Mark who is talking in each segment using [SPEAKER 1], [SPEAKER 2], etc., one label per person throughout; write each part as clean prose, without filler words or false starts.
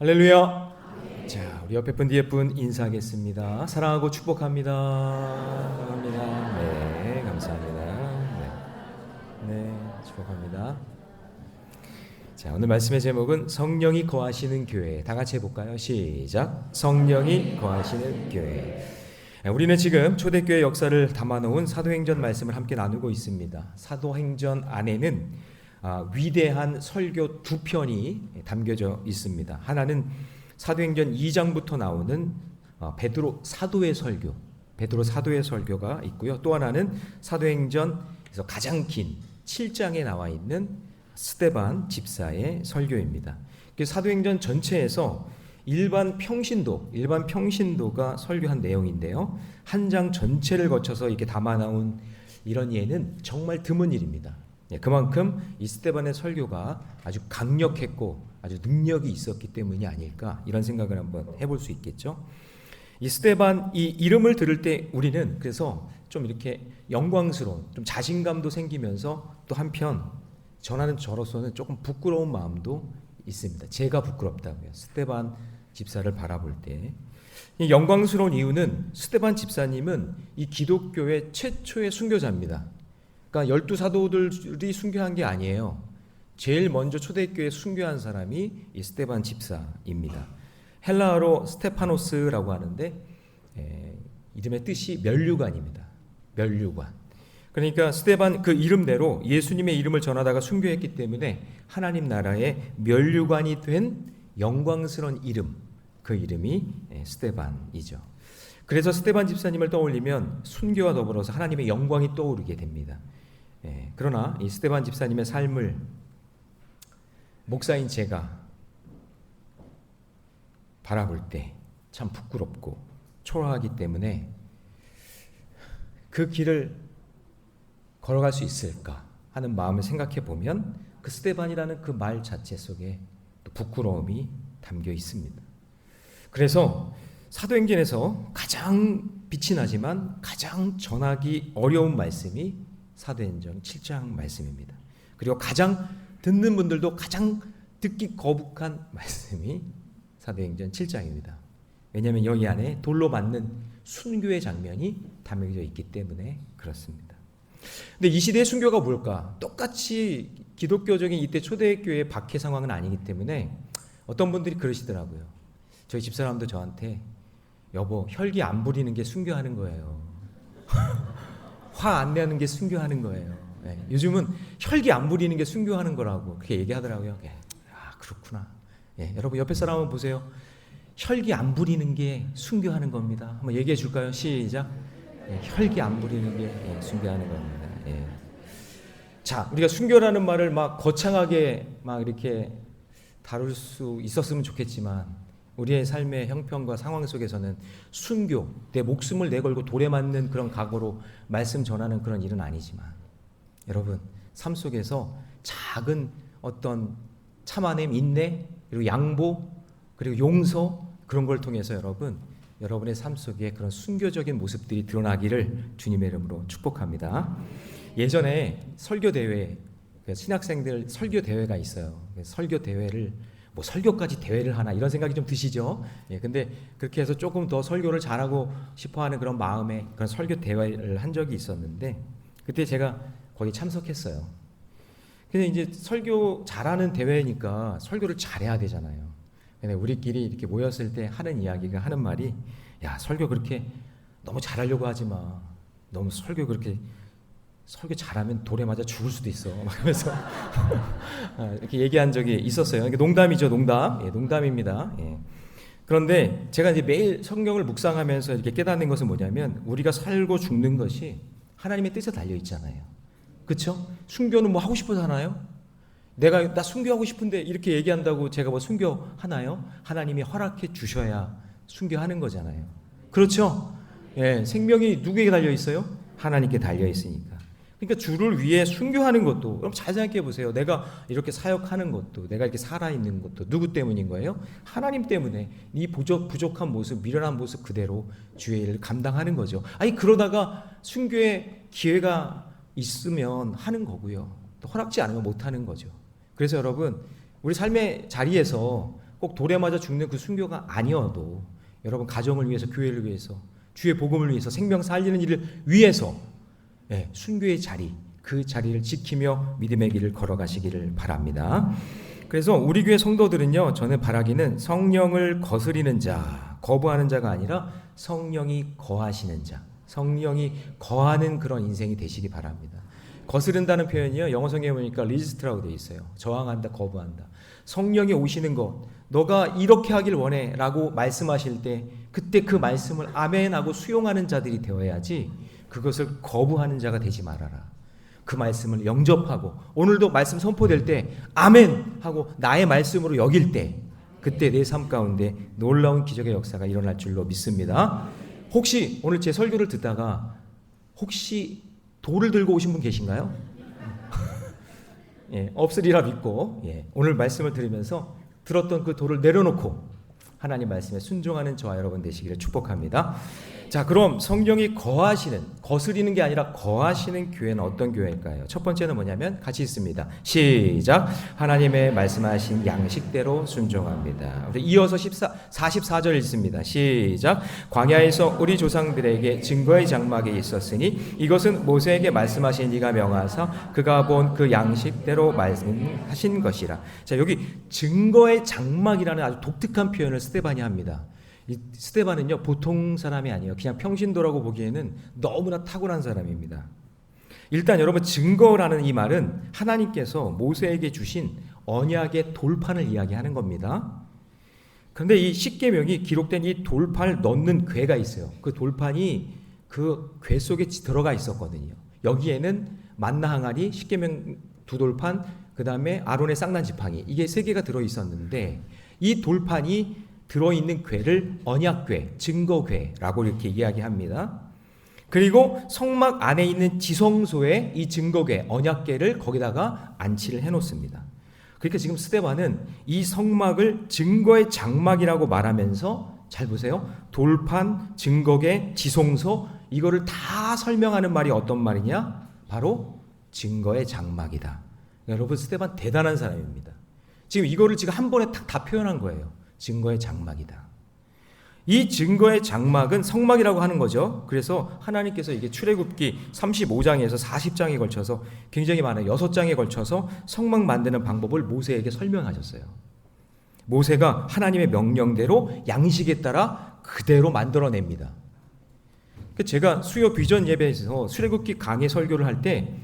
[SPEAKER 1] 할렐루야. 자, 우리 옆에 분 뒤에 분 인사하겠습니다. 사랑하고 축복합니다. 사랑합니다. 네, 감사합니다. 네, 축복합니다. 자, 오늘 말씀의 제목은 성령이 거하시는 교회. 다 같이 해볼까요? 시작. 성령이 거하시는 교회. 우리는 지금 초대교회 역사를 담아놓은 사도행전 말씀을 함께 나누고 있습니다. 사도행전 안에는 위대한 설교 두 편이 담겨져 있습니다. 하나는 사도행전 2장부터 나오는 베드로 사도의 설교, 베드로 사도의 설교가 있고요. 또 하나는 사도행전에서 가장 긴 7장에 나와 있는 스데반 집사의 설교입니다. 사도행전 전체에서 일반 평신도가 설교한 내용인데요. 한 장 전체를 거쳐서 이렇게 담아 나온 이런 예는 정말 드문 일입니다. 그만큼 이 스데반의 설교가 아주 강력했고 아주 능력이 있었기 때문이 아닐까, 이런 생각을 한번 해볼 수 있겠죠. 이 스데반, 이 이름을 들을 때 우리는 그래서 좀 이렇게 영광스러운, 좀 자신감도 생기면서 또 한편 전하는 저로서는 조금 부끄러운 마음도 있습니다. 제가 부끄럽다고요. 스데반 집사를 바라볼 때. 이 영광스러운 이유는 스데반 집사님은 이 기독교의 최초의 순교자입니다. 그러니까 12사도들이 순교한 게 아니에요. 제일 먼저 초대교회에 순교한 사람이 이 스데반 집사입니다. 헬라어로 스테파노스라고 하는데 이름의 뜻이 면류관입니다. 면류관. 그러니까 스데반 그 이름대로 예수님의 이름을 전하다가 순교했기 때문에 하나님 나라의 면류관이 된 영광스러운 이름, 그 이름이 스데반이죠. 그래서 스데반 집사님을 떠올리면 순교와 더불어서 하나님의 영광이 떠오르게 됩니다. 그러나 이 스데반 집사님의 삶을 목사인 제가 바라볼 때 참 부끄럽고 초라하기 때문에 그 길을 걸어갈 수 있을까 하는 마음을 생각해 보면 그 스데반이라는 그 말 자체 속에 또 부끄러움이 담겨 있습니다. 그래서 사도행전에서 가장 빛이 나지만 가장 전하기 어려운 말씀이 사도행전 7장 말씀입니다. 그리고 가장 듣는 분들도 가장 듣기 거북한 말씀이 사도행전 7장입니다. 왜냐하면 여기 안에 돌로 맞는 순교의 장면이 담겨져 있기 때문에 그렇습니다. 근데 이 시대의 순교가 뭘까? 똑같이 기독교적인 이때 초대교회의 박해 상황은 아니기 때문에 어떤 분들이 그러시더라고요. 저희 집사람도 저한테 여보, 혈기 안 부리는 게 순교하는 거예요. 화 안 내는 게 순교하는 거예요. 요즘은 혈기 안 부리는 게 순교하는 거라고 그렇게 얘기하더라고요. 그렇구나. 여러분 옆에 사람 한번 보세요. 혈기 안 부리는 게 순교하는 겁니다. 한번 얘기해 줄까요? 시작. 혈기 안 부리는 게 순교하는 겁니다. 자, 우리가 순교라는 말을 막 거창하게 막 이렇게 다룰 수 있었으면 좋겠지만 우리의 삶의 형편과 상황 속에서는 순교, 내 목숨을 내걸고 돌에 맞는 그런 각오로 말씀 전하는 그런 일은 아니지만 여러분 삶 속에서 작은 어떤 참아냄, 인내, 그리고 양보, 그리고 용서, 그런 걸 통해서 여러분의 삶 속에 그런 순교적인 모습들이 드러나기를 주님의 이름으로 축복합니다. 예전에 설교 대회, 신학생들 설교 대회가 있어요. 설교 대회를 뭐 설교까지 대회를 하나 이런 생각이 좀 드시죠? 근데 그렇게 해서 조금 더 설교를 잘하고 싶어하는 그런 마음에 그런 설교 대회를 한 적이 있었는데 그때 제가 거기 참석했어요. 근데 이제 설교 잘하는 대회니까 설교를 잘해야 되잖아요. 근데 우리끼리 이렇게 모였을 때 하는 이야기가 하는 말이 야, 설교 그렇게 너무 잘하려고 하지 마. 너무 설교 잘하면 돌에 맞아 죽을 수도 있어. 막 하면서 이렇게 얘기한 적이 있었어요. 이게 농담이죠, 농담. 농담입니다. 그런데 제가 이제 매일 성경을 묵상하면서 이렇게 깨닫는 것은 뭐냐면 우리가 살고 죽는 것이 하나님의 뜻에 달려 있잖아요. 그렇죠? 순교는 뭐 하고 싶어서 하나요? 나 순교하고 싶은데 이렇게 얘기한다고 제가 뭐 순교하나요? 하나님이 허락해 주셔야 순교하는 거잖아요. 그렇죠? 생명이 누구에게 달려 있어요? 하나님께 달려 있으니까. 그러니까 주를 위해 순교하는 것도, 그럼 잘 생각해 보세요. 내가 이렇게 사역하는 것도, 내가 이렇게 살아있는 것도 누구 때문인 거예요? 하나님 때문에. 이 부족한 모습, 미련한 모습 그대로 주의 일을 감당하는 거죠. 아니 그러다가 순교의 기회가 있으면 하는 거고요. 또 허락지 않으면 못 하는 거죠. 그래서 여러분 우리 삶의 자리에서 꼭 돌에 맞아 죽는 그 순교가 아니어도 여러분 가정을 위해서, 교회를 위해서, 주의 복음을 위해서, 생명 살리는 일을 위해서 순교의 자리, 그 자리를 지키며 믿음의 길을 걸어가시기를 바랍니다. 그래서 우리 교회 성도들은요, 저는 바라기는 성령을 거스리는 자, 거부하는 자가 아니라 성령이 거하시는 자, 성령이 거하는 그런 인생이 되시기 바랍니다. 거스른다는 표현이요, 영어 성경에 보니까 리지스트라고 되어 있어요. 저항한다, 거부한다. 성령이 오시는 것, 너가 이렇게 하길 원해 라고 말씀하실 때 그때 그 말씀을 아멘 하고 수용하는 자들이 되어야지, 그것을 거부하는 자가 되지 말아라. 그 말씀을 영접하고, 오늘도 말씀 선포될 때 아멘 하고 나의 말씀으로 여길 때, 그때 내 삶 가운데 놀라운 기적의 역사가 일어날 줄로 믿습니다. 혹시 오늘 제 설교를 듣다가 혹시 돌을 들고 오신 분 계신가요? 없으리라 믿고 오늘 말씀을 들으면서 들었던 그 돌을 내려놓고 하나님 말씀에 순종하는 저와 여러분 되시기를 축복합니다. 자, 그럼 성령이 거하시는, 거스리는 게 아니라 거하시는 교회는 어떤 교회일까요? 첫 번째는 뭐냐면 같이 있습니다. 시작. 하나님의 말씀하신 양식대로 순종합니다. 이어서 44절 읽습니다. 시작. 광야에서 우리 조상들에게 증거의 장막이 있었으니 이것은 모세에게 말씀하신 이가 명하사 그가 본 그 양식대로 말씀하신 것이라. 자, 여기 증거의 장막이라는 아주 독특한 표현을 스데반이 합니다. 이 스데반은요, 보통 사람이 아니에요. 그냥 평신도라고 보기에는 너무나 탁월한 사람입니다. 일단 여러분, 증거라는 이 말은 하나님께서 모세에게 주신 언약의 돌판을 이야기하는 겁니다. 그런데 이 십계명이 기록된 이 돌판을 넣는 궤가 있어요. 그 돌판이 그 궤 속에 들어가 있었거든요. 여기에는 만나 항아리, 십계명 두 돌판, 그 다음에 아론의 쌍난 지팡이, 이게 세 개가 들어 있었는데 이 돌판이 들어있는 궤를 언약궤, 증거궤라고 이렇게 이야기합니다. 그리고 성막 안에 있는 지성소에 이 증거궤, 언약궤를 거기다가 안치를 해놓습니다. 그러니까 지금 스데반은 이 성막을 증거의 장막이라고 말하면서, 잘 보세요, 돌판, 증거궤, 지성소, 이거를 다 설명하는 말이 어떤 말이냐? 바로 증거의 장막이다. 여러분, 스데반 대단한 사람입니다. 지금 이거를 지금 한 번에 다 표현한 거예요. 증거의 장막이다. 이 증거의 장막은 성막이라고 하는 거죠. 그래서 하나님께서 이게 출애굽기 35장에서 40장에 걸쳐서 굉장히 많아요. 6장에 걸쳐서 성막 만드는 방법을 모세에게 설명하셨어요. 모세가 하나님의 명령대로 양식에 따라 그대로 만들어냅니다. 제가 수요 비전 예배에서 출애굽기 강의 설교를 할 때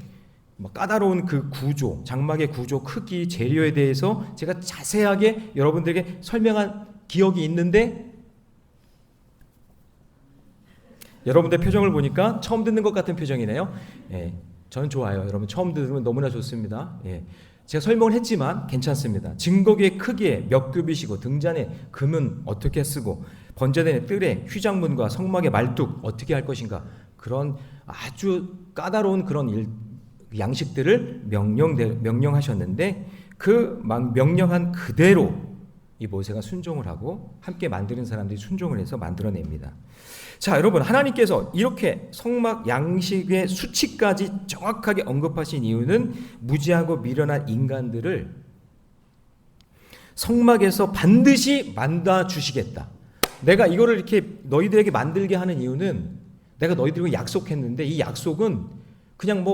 [SPEAKER 1] 까다로운 그 구조, 장막의 구조, 크기, 재료에 대해서 제가 자세하게 여러분들에게 설명한 기억이 있는데, 여러분들 표정을 보니까 처음 듣는 것 같은 표정이네요. 저는 좋아요. 여러분 처음 들으면 너무나 좋습니다. 제가 설명을 했지만 괜찮습니다. 증거궤의 크기에 몇 규빗이고 등잔에 금은 어떻게 쓰고 번제단의 뜰에 휘장문과 성막의 말뚝 어떻게 할 것인가, 그런 아주 까다로운 그런 양식들을 명령하셨는데 그 명령한 그대로 이 모세가 순종을 하고 함께 만드는 사람들이 순종을 해서 만들어냅니다. 자, 여러분, 하나님께서 이렇게 성막 양식의 수치까지 정확하게 언급하신 이유는 무지하고 미련한 인간들을 성막에서 반드시 만나 주시겠다. 내가 이거를 이렇게 너희들에게 만들게 하는 이유는 내가 너희들과 약속했는데 이 약속은 그냥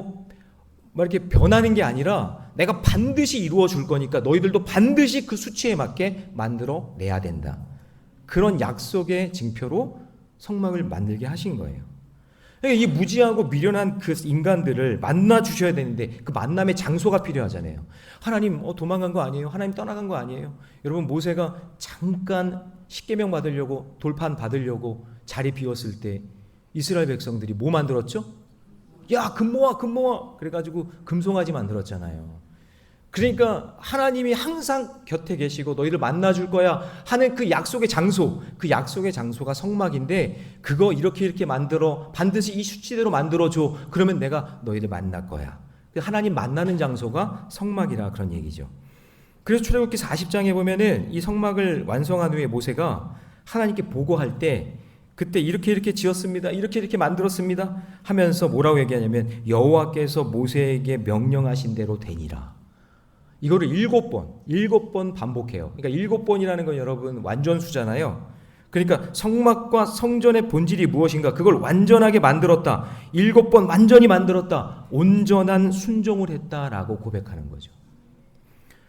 [SPEAKER 1] 이렇게 변하는 게 아니라 내가 반드시 이루어 줄 거니까 너희들도 반드시 그 수치에 맞게 만들어 내야 된다. 그런 약속의 징표로 성막을 만들게 하신 거예요. 그러니까 이 무지하고 미련한 그 인간들을 만나 주셔야 되는데 그 만남의 장소가 필요하잖아요. 하나님 도망간 거 아니에요? 하나님 떠나간 거 아니에요? 여러분, 모세가 잠깐 십계명 받으려고, 돌판 받으려고 자리 비웠을 때 이스라엘 백성들이 뭐 만들었죠? 야, 금 모아 그래가지고 금송아지 만들었잖아요. 그러니까 하나님이 항상 곁에 계시고 너희를 만나줄 거야 하는 그 약속의 장소, 그 약속의 장소가 성막인데 그거 이렇게 만들어, 반드시 이 수치대로 만들어줘. 그러면 내가 너희를 만날 거야. 하나님 만나는 장소가 성막이라 그런 얘기죠. 그래서 출애굽기 40장에 보면은 이 성막을 완성한 후에 모세가 하나님께 보고할 때 그때 이렇게 지었습니다. 이렇게 만들었습니다. 하면서 뭐라고 얘기하냐면 여호와께서 모세에게 명령하신 대로 되니라. 이거를 7번 반복해요. 그러니까 7번이라는 건 여러분 완전수잖아요. 그러니까 성막과 성전의 본질이 무엇인가 그걸 완전하게 만들었다. 7번 완전히 만들었다. 온전한 순종을 했다라고 고백하는 거죠.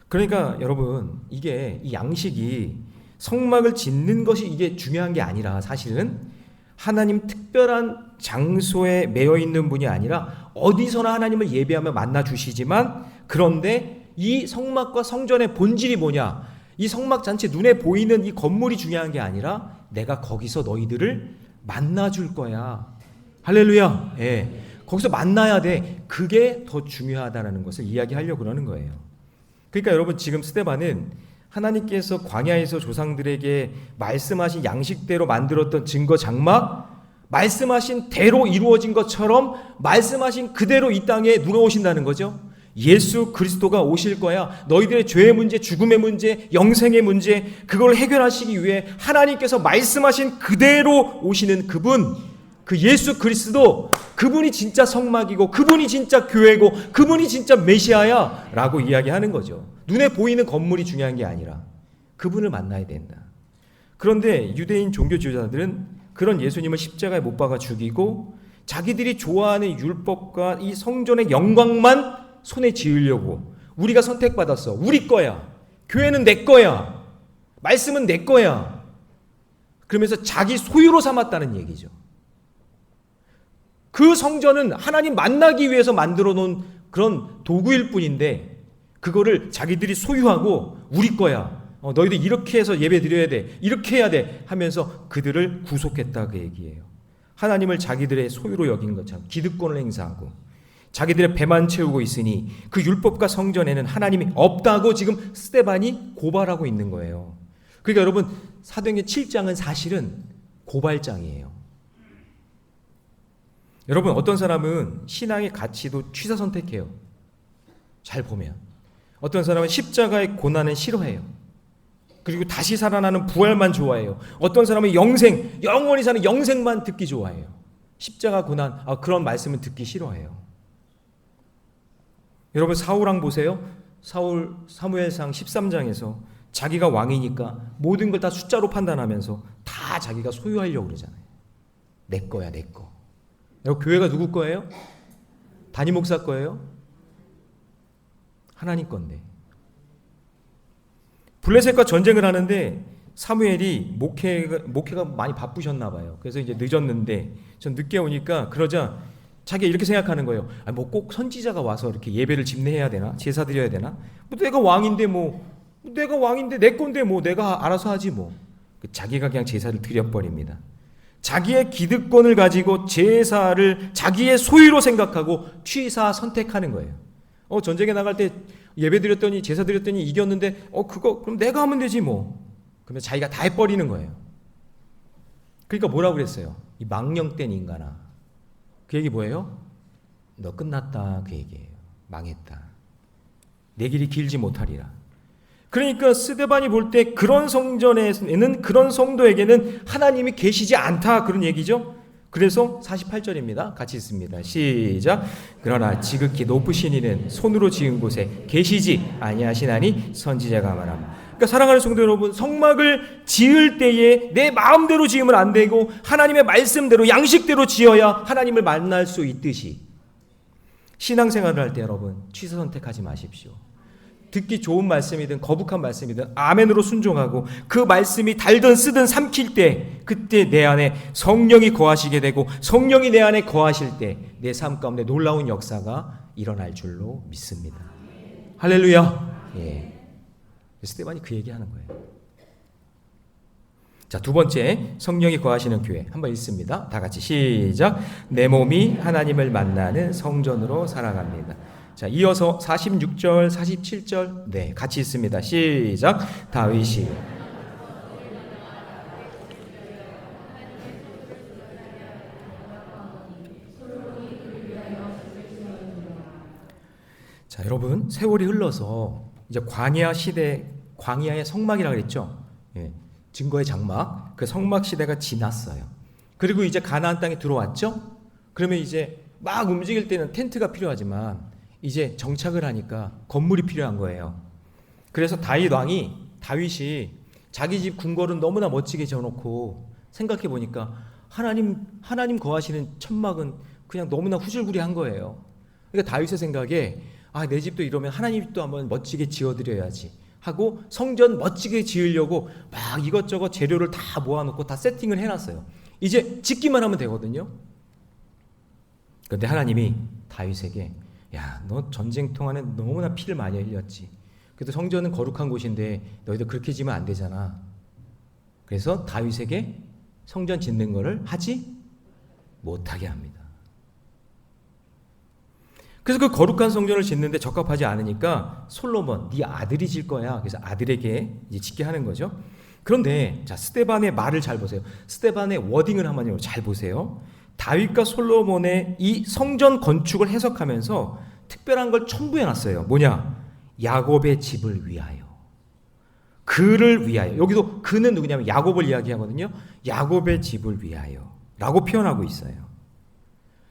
[SPEAKER 1] 그러니까 여러분 이게 이 양식이 성막을 짓는 것이 이게 중요한 게 아니라 사실은 하나님 특별한 장소에 매여 있는 분이 아니라 어디서나 하나님을 예배하며 만나 주시지만 그런데 이 성막과 성전의 본질이 뭐냐? 이 성막 잔치 눈에 보이는 이 건물이 중요한 게 아니라 내가 거기서 너희들을 만나 줄 거야. 할렐루야. 예. 거기서 만나야 돼. 그게 더 중요하다는 것을 이야기하려고 그러는 거예요. 그러니까 여러분 지금 스데반은 하나님께서 광야에서 조상들에게 말씀하신 양식대로 만들었던 증거 장막, 말씀하신 대로 이루어진 것처럼 말씀하신 그대로 이 땅에 누가 오신다는 거죠? 예수 그리스도가 오실 거야. 너희들의 죄의 문제, 죽음의 문제, 영생의 문제, 그걸 해결하시기 위해 하나님께서 말씀하신 그대로 오시는 그분, 그 예수 그리스도, 그분이 진짜 성막이고 그분이 진짜 교회고 그분이 진짜 메시아야 라고 이야기하는 거죠. 눈에 보이는 건물이 중요한 게 아니라 그분을 만나야 된다. 그런데 유대인 종교 지도자들은 그런 예수님을 십자가에 못 박아 죽이고 자기들이 좋아하는 율법과 이 성전의 영광만 손에 쥐으려고, 우리가 선택받았어, 우리 거야, 교회는 내 거야, 말씀은 내 거야, 그러면서 자기 소유로 삼았다는 얘기죠. 그 성전은 하나님 만나기 위해서 만들어 놓은 그런 도구일 뿐인데 그거를 자기들이 소유하고 우리 거야, 너희들 이렇게 해서 예배 드려야 돼, 이렇게 해야 돼 하면서 그들을 구속했다 그 얘기예요. 하나님을 자기들의 소유로 여긴 것처럼 기득권을 행사하고 자기들의 배만 채우고 있으니 그 율법과 성전에는 하나님이 없다고 지금 스데반이 고발하고 있는 거예요. 그러니까 여러분 사도행전 7장은 사실은 고발장이에요. 여러분 어떤 사람은 신앙의 가치도 취사 선택해요. 잘 보면 어떤 사람은 십자가의 고난은 싫어해요. 그리고 다시 살아나는 부활만 좋아해요. 어떤 사람은 영생, 영원히 사는 영생만 듣기 좋아해요. 십자가 고난, 그런 말씀은 듣기 싫어해요. 여러분 사울왕 보세요. 사울 사무엘상 13장에서 자기가 왕이니까 모든 걸 다 숫자로 판단하면서 다 자기가 소유하려고 그러잖아요. 내 거야, 내 거. 여러분 교회가 누구 거예요? 담임 목사 거예요? 하나님 건데. 블레셋과 전쟁을 하는데 사무엘이 목회가 많이 바쁘셨나 봐요. 그래서 이제 늦었는데 전 늦게 오니까 그러자 자기가 이렇게 생각하는 거예요. 뭐 꼭 선지자가 와서 이렇게 예배를 집례해야 되나? 제사 드려야 되나? 내가 왕인데 내가 왕인데 내 건데 내가 알아서 하지 뭐. 자기가 그냥 제사를 드려버립니다. 자기의 기득권을 가지고 제사를 자기의 소유로 생각하고 취사 선택하는 거예요. 전쟁에 나갈 때 예배 드렸더니 제사 드렸더니 이겼는데 그거 그럼 내가 하면 되지 뭐. 그러면 자기가 다 해버리는 거예요. 그러니까 뭐라고 그랬어요? 이 망령된 인간아. 그 얘기 뭐예요? 너 끝났다 그 얘기예요. 망했다. 내 길이 길지 못하리라. 그러니까 스데반이 볼 때 그런 성전에는 그런 성도에게는 하나님이 계시지 않다 그런 얘기죠. 그래서 48절입니다. 같이 읽습니다. 시작. 그러나 지극히 높으신 이는 손으로 지은 곳에 계시지 아니하시나니 선지자가 말합니다. 그러니까 사랑하는 성도 여러분, 성막을 지을 때에 내 마음대로 지으면 안 되고 하나님의 말씀대로 양식대로 지어야 하나님을 만날 수 있듯이 신앙생활을 할 때 여러분 취사 선택하지 마십시오. 듣기 좋은 말씀이든 거북한 말씀이든 아멘으로 순종하고 그 말씀이 달든 쓰든 삼킬 때 그때 내 안에 성령이 거하시게 되고 성령이 내 안에 거하실 때 내 삶 가운데 놀라운 역사가 일어날 줄로 믿습니다. 할렐루야. 예. 스데반이 그 얘기하는 거예요. 자, 두 번째 성령이 거하시는 교회 한번 읽습니다. 다 같이 시작. 내 몸이 하나님을 만나는 성전으로 살아갑니다. 자, 이어서 46절, 47절 네, 같이 읽습니다. 시작. 다윗이 자, 여러분 세월이 흘러서 이제 광야 시대, 광야의 성막이라고 그랬죠. 예, 증거의 장막, 그 성막 시대가 지났어요. 그리고 이제 가나안 땅에 들어왔죠. 그러면 이제 막 움직일 때는 텐트가 필요하지만 이제 정착을 하니까 건물이 필요한 거예요. 그래서 다윗이 자기 집 궁궐은 너무나 멋지게 지어놓고 생각해 보니까 하나님 거하시는 천막은 그냥 너무나 후질구리한 거예요. 그러니까 다윗의 생각에 내 집도 이러면 하나님 집도 한번 멋지게 지어드려야지 하고 성전 멋지게 지으려고 막 이것저것 재료를 다 모아놓고 다 세팅을 해놨어요. 이제 짓기만 하면 되거든요. 그런데 하나님이 다윗에게 너 전쟁 동안에 너무나 피를 많이 흘렸지. 그래도 성전은 거룩한 곳인데 너희도 그렇게 지면 안 되잖아. 그래서 다윗에게 성전 짓는 거를 하지 못하게 합니다. 그래서 그 거룩한 성전을 짓는데 적합하지 않으니까 솔로몬, 네 아들이 질 거야. 그래서 아들에게 이제 짓게 하는 거죠. 그런데 자, 스데반의 말을 잘 보세요. 스데반의 워딩을 한번 잘 보세요. 다윗과 솔로몬의 이 성전 건축을 해석하면서 특별한 걸 첨부해 놨어요. 뭐냐? 야곱의 집을 위하여. 그를 위하여. 여기도 그는 누구냐면 야곱을 이야기하거든요. 야곱의 집을 위하여 라고 표현하고 있어요.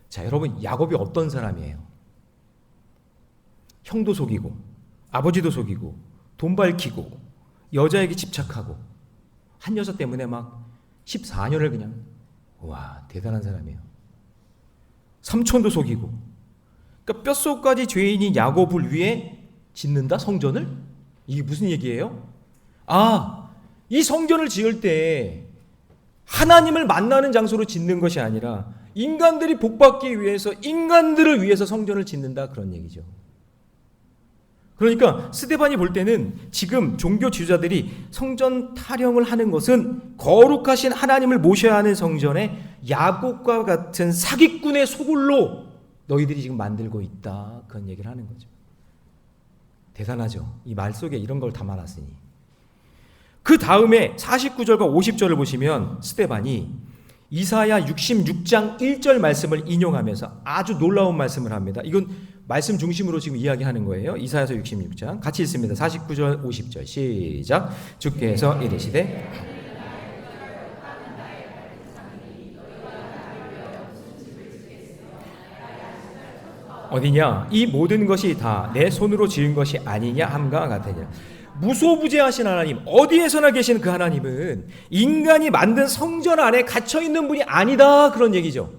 [SPEAKER 1] 자, 여러분, 야곱이 어떤 사람이에요? 형도 속이고 아버지도 속이고 돈 밝히고 여자에게 집착하고 한 여자 때문에 막 14년을 그냥 대단한 사람이에요. 삼촌도 속이고, 그러니까 뼛속까지 죄인인 야곱을 위해 짓는다 성전을? 이게 무슨 얘기예요? 이 성전을 지을 때 하나님을 만나는 장소로 짓는 것이 아니라 인간들이 복받기 위해서 인간들을 위해서 성전을 짓는다, 그런 얘기죠. 그러니까 스데반이 볼 때는 지금 종교 지도자들이 성전 타령을 하는 것은 거룩하신 하나님을 모셔야 하는 성전에 야곱과 같은 사기꾼의 소굴로 너희들이 지금 만들고 있다, 그런 얘기를 하는 거죠. 대단하죠. 이 말 속에 이런 걸 담아놨으니. 그 다음에 49절과 50절을 보시면 스데반이 이사야 66장 1절 말씀을 인용하면서 아주 놀라운 말씀을 합니다. 이건 말씀 중심으로 지금 이야기하는 거예요. 이사야서 66장 같이 읽습니다. 49절 50절 시작. 주께서 이르시되 어디냐? 이 모든 것이 다 내 손으로 지은 것이 아니냐 함과 같으니라. 무소부재하신 하나님, 어디에서나 계신 그 하나님은 인간이 만든 성전 안에 갇혀있는 분이 아니다, 그런 얘기죠.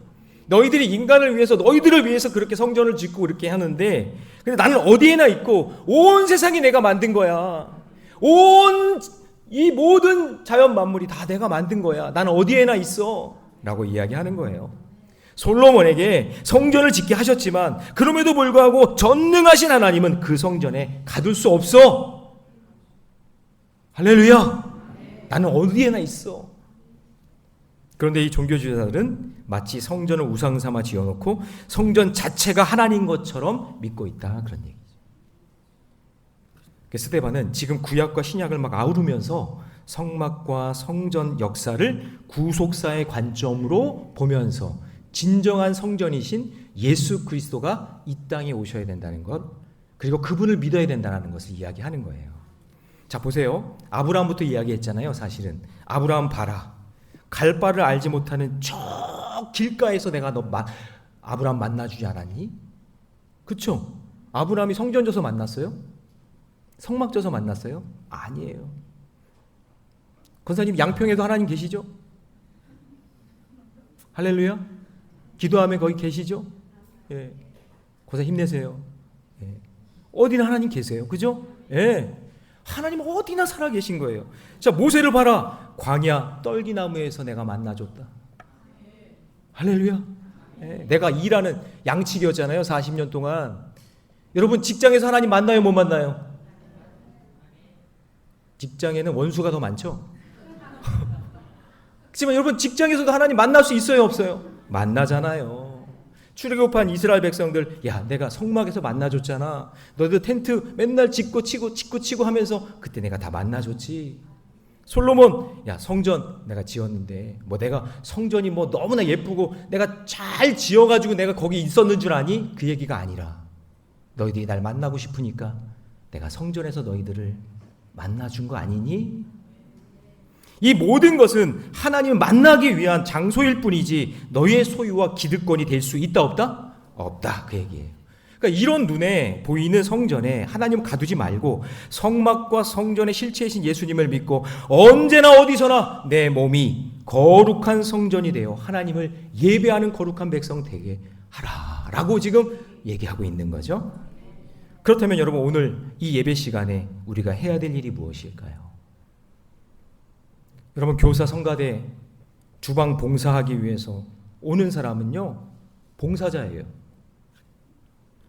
[SPEAKER 1] 너희들이 인간을 위해서, 너희들을 위해서 그렇게 성전을 짓고 그렇게 하는데, 근데 나는 어디에나 있고 온 세상이 내가 만든 거야. 이 모든 자연 만물이 다 내가 만든 거야. 나는 어디에나 있어 라고 이야기하는 거예요. 솔로몬에게 성전을 짓게 하셨지만 그럼에도 불구하고 전능하신 하나님은 그 성전에 가둘 수 없어. 할렐루야. 나는 어디에나 있어. 그런데 이 종교주의자들은 마치 성전을 우상 삼아 지어놓고 성전 자체가 하나님 것처럼 믿고 있다, 그런 얘기죠. 스데반은 지금 구약과 신약을 막 아우르면서 성막과 성전 역사를 구속사의 관점으로 보면서 진정한 성전이신 예수 그리스도가 이 땅에 오셔야 된다는 것, 그리고 그분을 믿어야 된다는 것을 이야기하는 거예요. 자, 보세요. 아브라함부터 이야기했잖아요. 사실은 아브라함 봐라, 갈 바를 알지 못하는 저 길가에서 내가 아브라함 만나주지 않았니? 그쵸? 아브라함이 성전 져서 만났어요? 성막 져서 만났어요? 아니에요. 권사님, 양평에도 하나님 계시죠? 할렐루야. 기도하면 거기 계시죠? 예. 권사 힘내세요. 예. 어디나 하나님 계세요. 그죠? 예. 하나님 어디나 살아계신 거예요. 자, 모세를 봐라. 광야 떨기나무에서 내가 만나줬다. 할렐루야. 예. 내가 일하는 양치기였잖아요. 40년 동안. 여러분, 직장에서 하나님 만나요, 못 만나요? 직장에는 원수가 더 많죠? 그렇지만 여러분, 직장에서도 하나님 만날 수 있어요, 없어요? 만나잖아요. 출애굽한 이스라엘 백성들, 야, 내가 성막에서 만나줬잖아. 너희들 텐트 맨날 짓고 치고 하면서 그때 내가 다 만나줬지. 솔로몬, 야, 성전 내가 지었는데 내가 성전이 너무나 예쁘고 내가 잘 지어가지고 내가 거기 있었는 줄 아니? 그 얘기가 아니라 너희들이 날 만나고 싶으니까 내가 성전에서 너희들을 만나준 거 아니니? 이 모든 것은 하나님을 만나기 위한 장소일 뿐이지 너희의 소유와 기득권이 될 수 있다, 없다? 없다, 그 얘기예요. 그러니까 이런 눈에 보이는 성전에 하나님 가두지 말고 성막과 성전의 실체이신 예수님을 믿고 언제나 어디서나 내 몸이 거룩한 성전이 되어 하나님을 예배하는 거룩한 백성 되게 하라라고 지금 얘기하고 있는 거죠. 그렇다면 여러분, 오늘 이 예배 시간에 우리가 해야 될 일이 무엇일까요? 여러분, 교사, 성가대, 주방 봉사하기 위해서 오는 사람은요, 봉사자예요.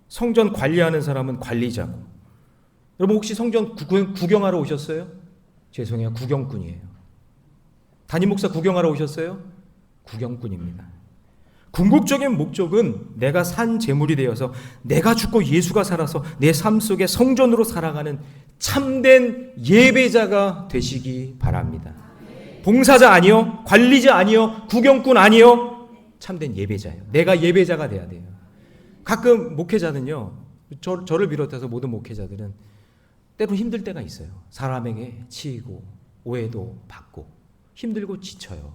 [SPEAKER 1] 성전 관리하는 사람은 관리자고. 여러분, 혹시 성전 구경하러 오셨어요? 죄송해요, 구경꾼이에요. 담임 목사 구경하러 오셨어요? 구경꾼입니다. 궁극적인 목적은 내가 산 제물이 되어서 내가 죽고 예수가 살아서 내 삶 속에 성전으로 살아가는 참된 예배자가 되시기 바랍니다. 봉사자 아니요, 관리자 아니요, 구경꾼 아니요, 참된 예배자예요. 내가 예배자가 돼야 돼요. 가끔 목회자는요, 저를 비롯해서 모든 목회자들은 때로 힘들 때가 있어요. 사람에게 치이고 오해도 받고 힘들고 지쳐요.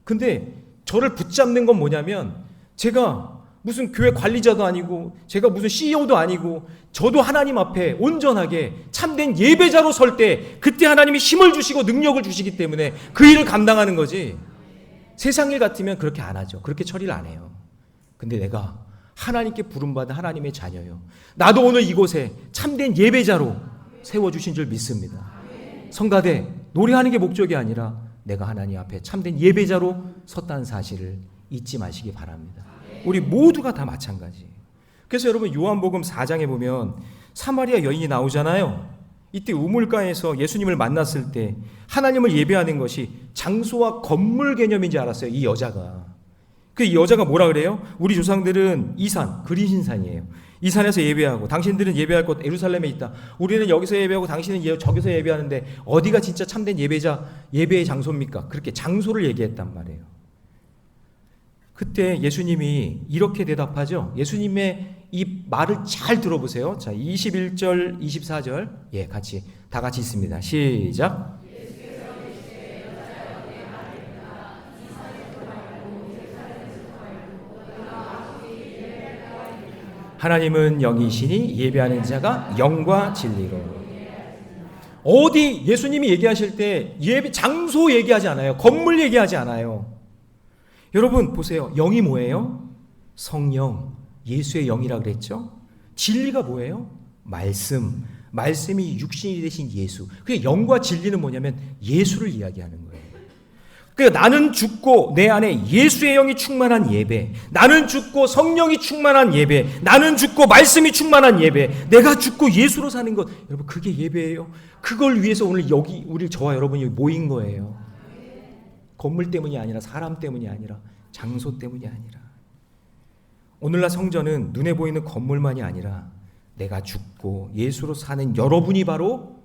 [SPEAKER 1] 근데 저를 붙잡는 건 뭐냐면, 제가 무슨 교회 관리자도 아니고 제가 무슨 CEO도 아니고 저도 하나님 앞에 온전하게 참된 예배자로 설 때 그때 하나님이 힘을 주시고 능력을 주시기 때문에 그 일을 감당하는 거지, 세상 일 같으면 그렇게 안 하죠. 그렇게 처리를 안 해요. 근데 내가 하나님께 부름받은 하나님의 자녀요, 나도 오늘 이곳에 참된 예배자로 세워주신 줄 믿습니다. 성가대 노래하는 게 목적이 아니라 내가 하나님 앞에 참된 예배자로 섰다는 사실을 잊지 마시기 바랍니다. 우리 모두가 다 마찬가지예요. 그래서 여러분, 요한복음 4장에 보면 사마리아 여인이 나오잖아요. 이때 우물가에서 예수님을 만났을 때 하나님을 예배하는 것이 장소와 건물 개념인지 알았어요, 이 여자가. 그 여자가 뭐라 그래요? 우리 조상들은 이 산, 그리신 산이에요. 이 산에서 예배하고, 당신들은 예배할 곳 예루살렘에 있다. 우리는 여기서 예배하고 당신은 저기서 예배하는데 어디가 진짜 참된 예배의 장소입니까? 그렇게 장소를 얘기했단 말이에요. 그때 예수님이 이렇게 대답하죠. 예수님의 이 말을 잘 들어보세요. 자, 21절, 24절. 같이 다 같이 있습니다. 시작. 하나님은 영이시니 예배하는 자가 영과 진리로. 어디 예수님이 얘기하실 때 예배 장소 얘기하지 않아요. 건물 얘기하지 않아요. 여러분 보세요. 영이 뭐예요? 성령, 예수의 영이라 그랬죠. 진리가 뭐예요? 말씀, 말씀이 육신이 되신 예수. 그 영과 진리는 뭐냐면 예수를 이야기하는 거예요. 그러니까 나는 죽고 내 안에 예수의 영이 충만한 예배, 나는 죽고 성령이 충만한 예배, 나는 죽고 말씀이 충만한 예배, 내가 죽고 예수로 사는 것, 여러분 그게 예배예요. 그걸 위해서 오늘 여기 저와 여러분이 모인 거예요. 건물 때문이 아니라, 사람 때문이 아니라, 장소 때문이 아니라. 오늘날 성전은 눈에 보이는 건물만이 아니라 내가 죽고 예수로 사는 여러분이 바로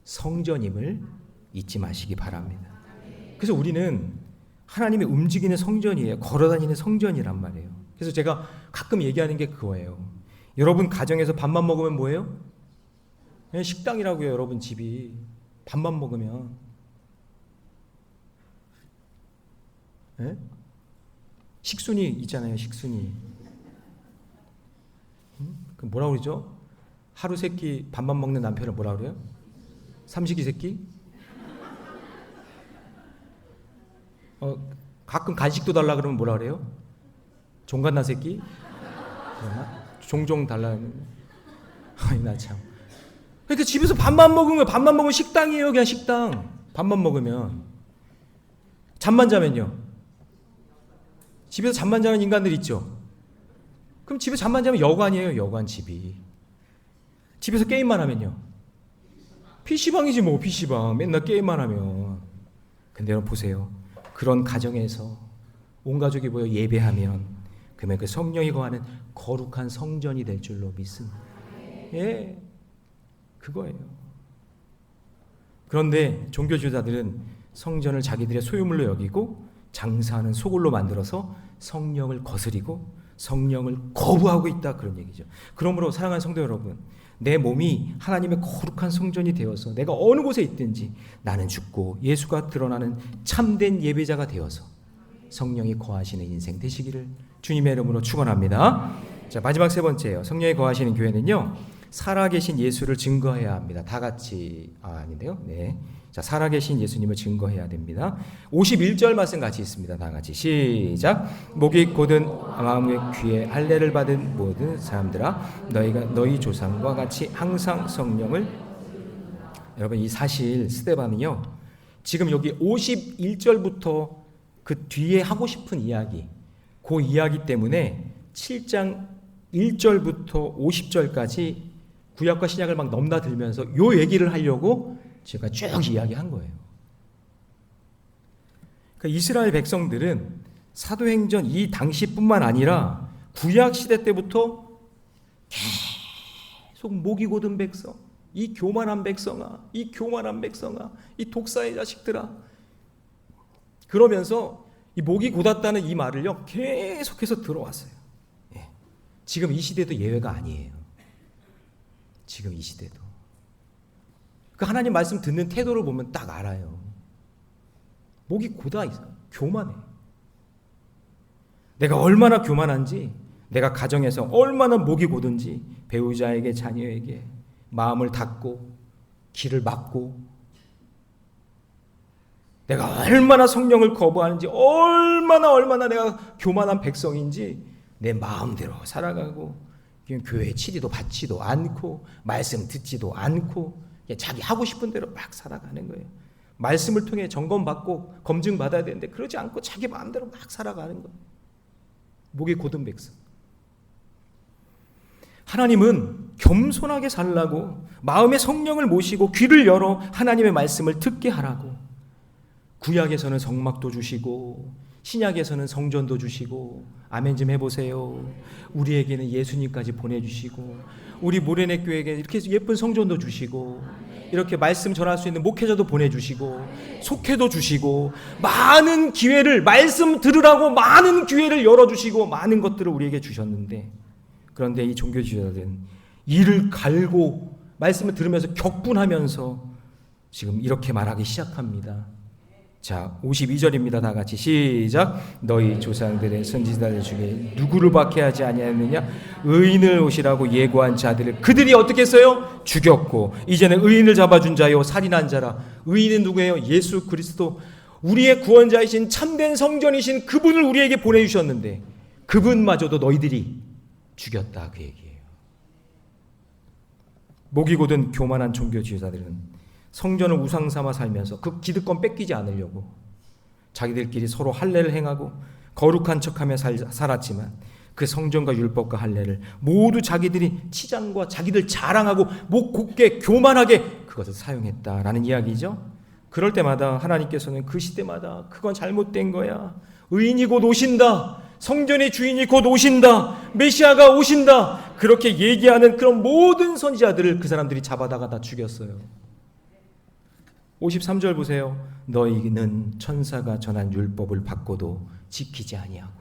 [SPEAKER 1] 성전임을 잊지 마시기 바랍니다. 그래서 우리는 하나님의 움직이는 성전이에요. 걸어다니는 성전이란 말이에요. 그래서 제가 가끔 얘기하는 게 그거예요. 여러분 가정에서 밥만 먹으면 뭐예요? 그냥 식당이라고요. 여러분 집이 밥만 먹으면. 네? 식순이 있잖아요. 식순이. 그 뭐라고 그러죠? 하루 세 끼 밥만 먹는 남편을 뭐라 그래요? 삼식이 새끼? 가끔 간식도 달라 그러면 뭐라 그래요? 종갓나 새끼? 그러나? 종종 달라는. 아니 나 참. 그러니까 집에서 밥만 먹으면, 밥만 먹으면 식당이에요. 그냥 식당. 밥만 먹으면. 잠만 자면요. 집에서 잠만 자는 인간들 있죠. 그럼 집에 잠만 자면 여관이에요. 여관 집이. 집에서 게임만 하면요. PC방이지 뭐. PC방. 맨날 게임만 하면. 근데 여러분 보세요. 그런 가정에서 온 가족이 모여 예배하면 그러면 그 성령이 거하는 거룩한 성전이 될 줄로 믿습니다. 예, 그거예요. 그런데 종교주의자들은 성전을 자기들의 소유물로 여기고 장사하는 소굴로 만들어서 성령을 거스리고 성령을 거부하고 있다, 그런 얘기죠. 그러므로 사랑하는 성도 여러분, 내 몸이 하나님의 거룩한 성전이 되어서 내가 어느 곳에 있든지 나는 죽고 예수가 드러나는 참된 예배자가 되어서 성령이 거하시는 인생 되시기를 주님의 이름으로 축원합니다. 자, 마지막 세 번째예요. 성령이 거하시는 교회는요, 살아계신 예수를 증거해야 합니다. 다 같이 아닌데요. 네. 자, 살아계신 예수님을 증거해야 됩니다. 51절 말씀 같이 있습니다. 다 같이 시작. 목이 곧은 마음의 귀에 할례를 받은 모든 사람들아, 너희가 너희 조상과 같이 항상 성령을. 여러분, 이 사실 스데반은요, 지금 여기 51절부터 그 뒤에 하고 싶은 이야기, 그 이야기 때문에 7장 1절부터 50절까지 구약과 신약을 막 넘나들면서 요 얘기를 하려고 제가 쭉 이야기한 거예요. 그러니까 이스라엘 백성들은 사도행전 이 당시뿐만 아니라 구약 시대 때부터 계속 목이 곧은 백성, 이 교만한 백성아, 이 교만한 백성아, 이 독사의 자식들아, 그러면서 이 목이 곧았다는 이 말을요 계속해서 들어왔어요. 예. 지금 이 시대도 예외가 아니에요. 지금 이 시대도. 그 하나님 말씀 듣는 태도를 보면 딱 알아요. 목이 곧아 있어. 교만해. 내가 얼마나 교만한지, 내가 가정에서 얼마나 목이 곧은지, 배우자에게, 자녀에게 마음을 닫고 길을 막고, 내가 얼마나 성령을 거부하는지, 얼마나 내가 교만한 백성인지 내 마음대로 살아가고, 교회에 치리도 받지도 않고 말씀 듣지도 않고 자기 하고 싶은 대로 막 살아가는 거예요. 말씀을 통해 점검받고 검증받아야 되는데 그러지 않고 자기 마음대로 막 살아가는 거예요. 목이 곧은 백성. 하나님은 겸손하게 살라고 마음의 성령을 모시고 귀를 열어 하나님의 말씀을 듣게 하라고, 구약에서는 성막도 주시고 신약에서는 성전도 주시고, 아멘 좀 해보세요. 우리에게는 예수님까지 보내주시고, 우리 모래내 교회에게 이렇게 예쁜 성전도 주시고, 이렇게 말씀 전할 수 있는 목회자도 보내주시고, 속회도 주시고, 많은 기회를, 말씀 들으라고 많은 기회를 열어주시고 많은 것들을 우리에게 주셨는데, 그런데 이 종교 지도자들은 이를 갈고 말씀을 들으면서 격분하면서 지금 이렇게 말하기 시작합니다. 자, 52절입니다. 다 같이 시작. 너희 조상들의 선지자들 중에 누구를 박해하지 아니하느냐? 의인을 오시라고 예고한 자들을 그들이 어떻게 했어요? 죽였고, 이제는 의인을 잡아준 자요 살인한 자라. 의인은 누구예요? 예수 그리스도, 우리의 구원자이신 참된 성전이신 그분을 우리에게 보내주셨는데 그분마저도 너희들이 죽였다, 그 얘기예요. 목이 곧은 교만한 종교 지도자들은 성전을 우상 삼아 살면서 그 기득권 뺏기지 않으려고 자기들끼리 서로 할례를 행하고 거룩한 척하며 살았지만 그 성전과 율법과 할례를 모두 자기들이 치장과 자기들 자랑하고 목 곧게 교만하게 그것을 사용했다라는 이야기죠. 그럴 때마다 하나님께서는 그 시대마다 그건 잘못된 거야, 의인이 곧 오신다, 성전의 주인이 곧 오신다, 메시아가 오신다, 그렇게 얘기하는 그런 모든 선지자들을 그 사람들이 잡아다가 다 죽였어요. 53절 보세요. 너희는 천사가 전한 율법을 받고도 지키지 아니하고.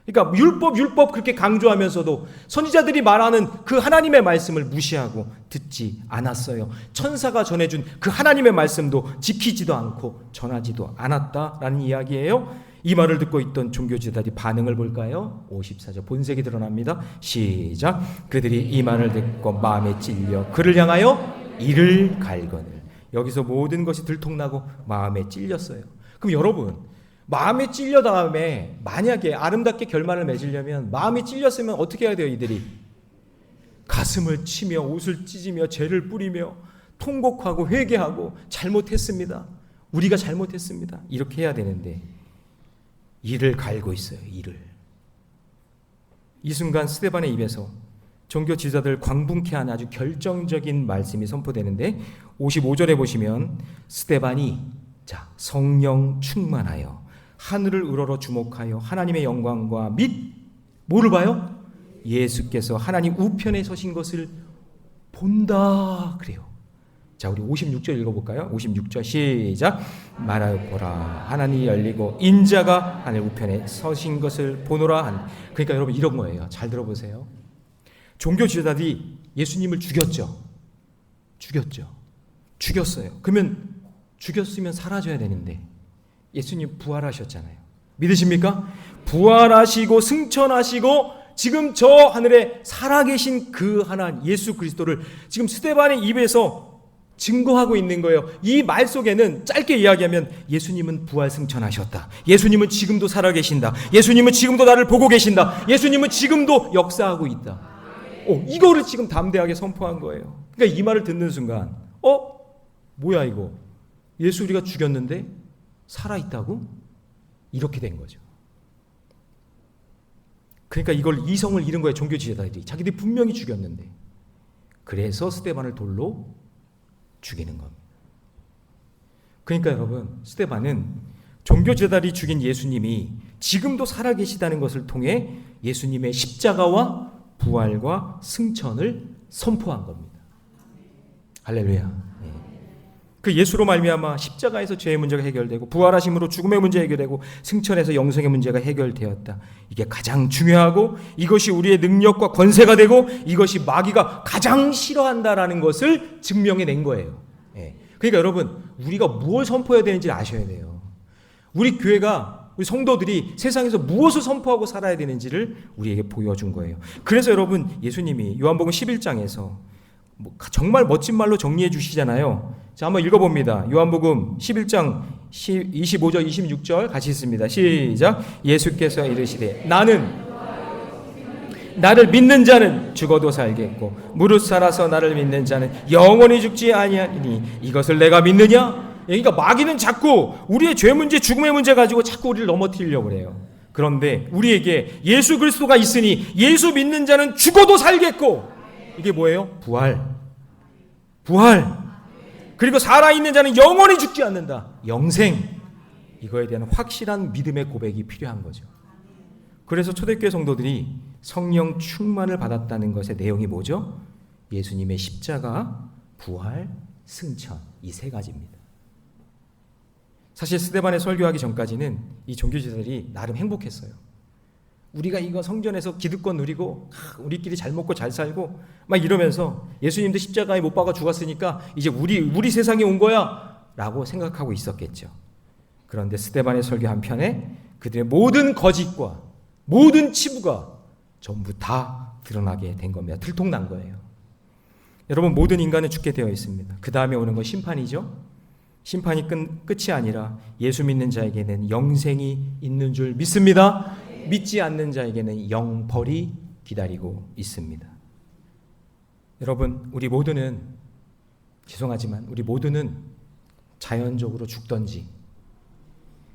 [SPEAKER 1] 그러니까 율법 그렇게 강조하면서도 선지자들이 말하는 그 하나님의 말씀을 무시하고 듣지 않았어요. 천사가 전해준 그 하나님의 말씀도 지키지도 않고 전하지도 않았다라는 이야기예요. 이 말을 듣고 있던 종교 지도자들이 반응을 볼까요? 54절 본색이 드러납니다. 시작. 그들이 이 말을 듣고 마음에 찔려 그를 향하여 이를 갈거늘. 여기서 모든 것이 들통나고 마음에 찔렸어요. 그럼 여러분, 마음에 찔려 다음에 만약에 아름답게 결말을 맺으려면, 마음이 찔렸으면 어떻게 해야 돼요? 이들이 가슴을 치며 옷을 찢으며 죄를 뿌리며 통곡하고 회개하고 잘못했습니다, 우리가 잘못했습니다, 이렇게 해야 되는데 이를 갈고 있어요. 이를. 이 순간 스데반의 입에서 종교 지도자들 광분케 하는 아주 결정적인 말씀이 선포되는데, 55절에 보시면 스데반이 성령 충만하여 하늘을 우러러 주목하여 하나님의 영광과 및 뭐를 봐요? 예수께서 하나님 우편에 서신 것을 본다 그래요. 자, 우리 56절 읽어볼까요? 56절 시작. 말하여 보라, 하늘이 열리고 인자가 하늘 우편에 서신 것을 보노라 한. 그러니까 여러분 이런 거예요. 잘 들어보세요. 종교 지도자들이 예수님을 죽였죠. 죽였어요. 그러면 죽였으면 사라져야 되는데 예수님 부활하셨잖아요. 믿으십니까? 부활하시고 승천하시고 지금 저 하늘에 살아계신 그 하나님 예수 그리스도를 지금 스데반의 입에서 증거하고 있는 거예요. 이 말 속에는 짧게 이야기하면 예수님은 부활 승천하셨다. 예수님은 지금도 살아계신다. 예수님은 지금도 나를 보고 계신다. 예수님은 지금도 역사하고 있다. 이거를 지금 담대하게 선포한 거예요. 그러니까 이 말을 듣는 순간 뭐야 이거? 예수 우리가 죽였는데 살아있다고? 이렇게 된 거죠. 그러니까 이걸 이성을 잃은 거예요. 종교 지도자들이. 자기들이 분명히 죽였는데. 그래서 스데반을 돌로 죽이는 겁니다. 그러니까 여러분, 스데반은 종교 지도자들이 죽인 예수님이 지금도 살아계시다는 것을 통해 예수님의 십자가와 부활과 승천을 선포한 겁니다. 할렐루야. 그 예수로 말미암아 십자가에서 죄의 문제가 해결되고 부활하심으로 죽음의 문제 해결되고 승천에서 영생의 문제가 해결되었다. 이게 가장 중요하고 이것이 우리의 능력과 권세가 되고 이것이 마귀가 가장 싫어한다라는 것을 증명해낸 거예요. 그러니까 여러분, 우리가 무엇을 선포해야 되는지 아셔야 돼요. 우리 교회가, 우리 성도들이 세상에서 무엇을 선포하고 살아야 되는지를 우리에게 보여준 거예요. 그래서 여러분, 예수님이 요한복음 11장에서 정말 멋진 말로 정리해 주시잖아요. 자, 한번 읽어봅니다. 요한복음 11장 25절 26절 같이 있습니다. 시작. 예수께서 이르시되 나를 믿는 자는 죽어도 살겠고 무릇 살아서 나를 믿는 자는 영원히 죽지 아니하리니 이것을 내가 믿느냐? 그러니까 마귀는 자꾸 우리의 죄 문제, 죽음의 문제 가지고 자꾸 우리를 넘어뜨리려고 그래요. 그런데 우리에게 예수 그리스도가 있으니 예수 믿는 자는 죽어도 살겠고, 이게 뭐예요? 부활. 그리고 살아있는 자는 영원히 죽지 않는다. 영생. 이거에 대한 확실한 믿음의 고백이 필요한 거죠. 그래서 초대교회 성도들이 성령 충만을 받았다는 것의 내용이 뭐죠? 예수님의 십자가, 부활, 승천, 이 세 가지입니다. 사실 스데반에 설교하기 전까지는 이 종교지들이 나름 행복했어요. 우리가 이거 성전에서 기득권 누리고 우리끼리 잘 먹고 잘 살고 막 이러면서 예수님도 십자가에 못 박아 죽었으니까 이제 우리 세상에 온 거야 라고 생각하고 있었겠죠. 그런데 스데반의 설교 한편에 그들의 모든 거짓과 모든 치부가 전부 다 드러나게 된 겁니다. 들통난 거예요. 여러분, 모든 인간은 죽게 되어 있습니다. 그 다음에 오는 건 심판이죠. 심판이 끝이 아니라 예수 믿는 자에게는 영생이 있는 줄 믿습니다. 믿지 않는 자에게는 영벌이 기다리고 있습니다. 여러분, 우리 모두는, 죄송하지만 우리 모두는 자연적으로 죽던지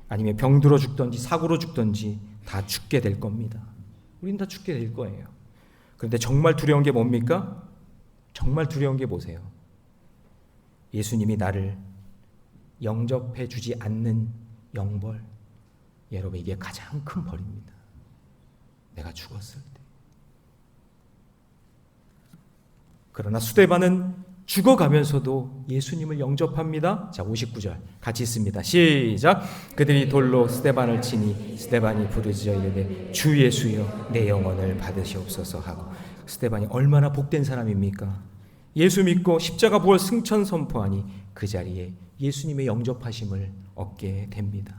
[SPEAKER 1] 아니면 병들어 죽던지 사고로 죽던지 다 죽게 될 겁니다. 우린 다 죽게 될 거예요. 그런데 정말 두려운 게 뭡니까? 정말 두려운 게 뭐세요? 예수님이 나를 영접해 주지 않는 영벌. 여러분, 이게 가장 큰 벌입니다. 내가 죽었을 때. 그러나 스데반은 죽어가면서도 예수님을 영접합니다. 자, 59절 같이 있습니다. 시작. 그들이 돌로 스데반을 치니 스데반이 부르짖어 이르되 주 예수여 내 영혼을 받으시옵소서 하고. 스데반이 얼마나 복된 사람입니까? 예수 믿고 십자가 부활 승천 선포하니 그 자리에 예수님의 영접하심을 얻게 됩니다.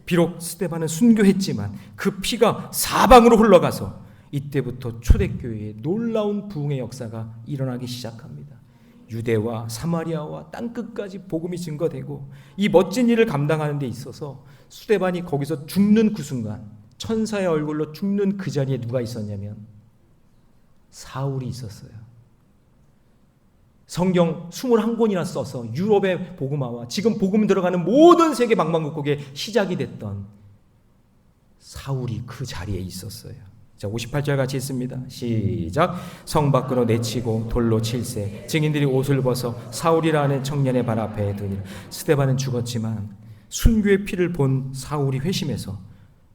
[SPEAKER 1] 비록 스데반은 순교했지만 그 피가 사방으로 흘러가서 이때부터 초대교회에 놀라운 부흥의 역사가 일어나기 시작합니다. 유대와 사마리아와 땅끝까지 복음이 증거되고, 이 멋진 일을 감당하는 데 있어서 스데반이 거기서 죽는 그 순간, 천사의 얼굴로 죽는 그 자리에 누가 있었냐면 사울이 있었어요. 성경 21권이나 써서 유럽의 복음화와 지금 복음 들어가는 모든 세계 방방곡곡의 시작이 됐던 사울이 그 자리에 있었어요. 자, 58절 같이 있습니다. 시작. 성 밖으로 내치고 돌로 칠세 증인들이 옷을 벗어 사울이라는 청년의 발 앞에 두니라. 스데반은 죽었지만 순교의 피를 본 사울이 회심해서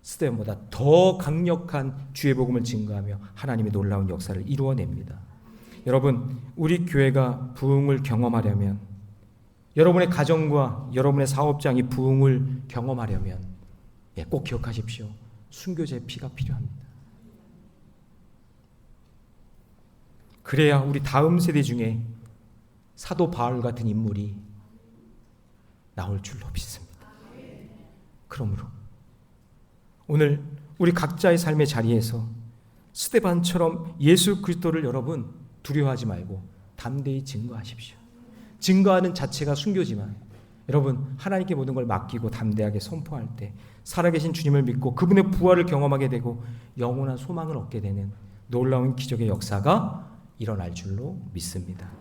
[SPEAKER 1] 스데반보다 더 강력한 주의 복음을 증거하며 하나님의 놀라운 역사를 이루어냅니다. 여러분, 우리 교회가 부흥을 경험하려면, 여러분의 가정과 여러분의 사업장이 부흥을 경험하려면 꼭 기억하십시오. 순교자의 피가 필요합니다. 그래야 우리 다음 세대 중에 사도 바울 같은 인물이 나올 줄로 믿습니다. 그러므로 오늘 우리 각자의 삶의 자리에서 스데반처럼 예수 그리스도를 여러분 두려워하지 말고 담대히 증거하십시오. 증거하는 자체가 순교지만 여러분 하나님께 모든 걸 맡기고 담대하게 선포할 때 살아계신 주님을 믿고 그분의 부활을 경험하게 되고 영원한 소망을 얻게 되는 놀라운 기적의 역사가 일어날 줄로 믿습니다.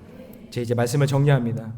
[SPEAKER 1] 제 이제 말씀을 정리합니다.